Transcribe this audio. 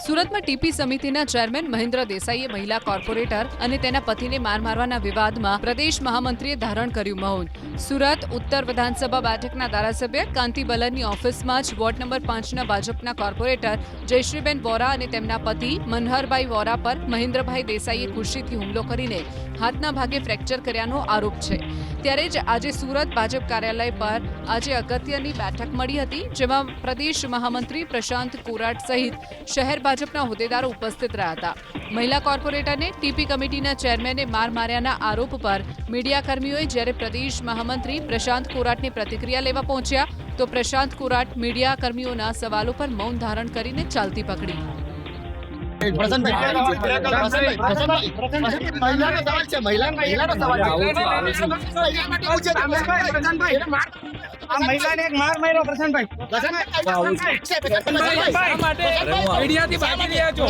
સુરતમાં ટીપી સમિતિના ચેરમેન મહેન્દ્ર દેસાઈએ મહિલા કોર્પોરેટર અને તેના પતિને માર મારવાના વિવાદમાં પ્રદેશ મહામંત્રીએ ધારણ કર્યું મૌન. સુરત ઉત્તર વિધાનસભા બેઠકના ધારાસભ્ય કાંતિ બલનની ઓફિસમાં જ વોર્ડ નંબર 5ના ભાજપના કોર્પોરેટર જયશ્રીબેન વોરા અને તેમના પતિ મનહરભાઈ વોરા પર મહેન્દ્રભાઈ દેસાઈએ ખુરશીથી હુમલો કરીને હાથના ભાગે ફ્રેક્ચર કર્યાનો આરોપ છે. ત્યારે જ આજે સુરત ભાજપ કાર્યાલય પર આજે અગત્યની બેઠક મળી હતી, જેમાં પ્રદેશ મહામંત્રી પ્રશાંત કોરાટ સહિત શહેર ભાજપના હોદ્દેદારો ઉપસ્થિત રહ્યા હતા. મહિલા કોર્પોરેટરને ટીપી કમિટીના ચેરમેને માર માર્યાના આરોપ પર મીડિયાકર્મીઓએ જ્યારે પ્રદેશ મહામંત્રી પ્રશાંત કોરાટની પ્રતિક્રિયા લેવા પહોંચ્યા તો પ્રશાંત કોરાટ મીડિયાકર્મીઓના સવાલો પર મૌન ધારણ કરીને ચાલતી પકડી. મીડિયાથી ભાગી રહ્યા છો.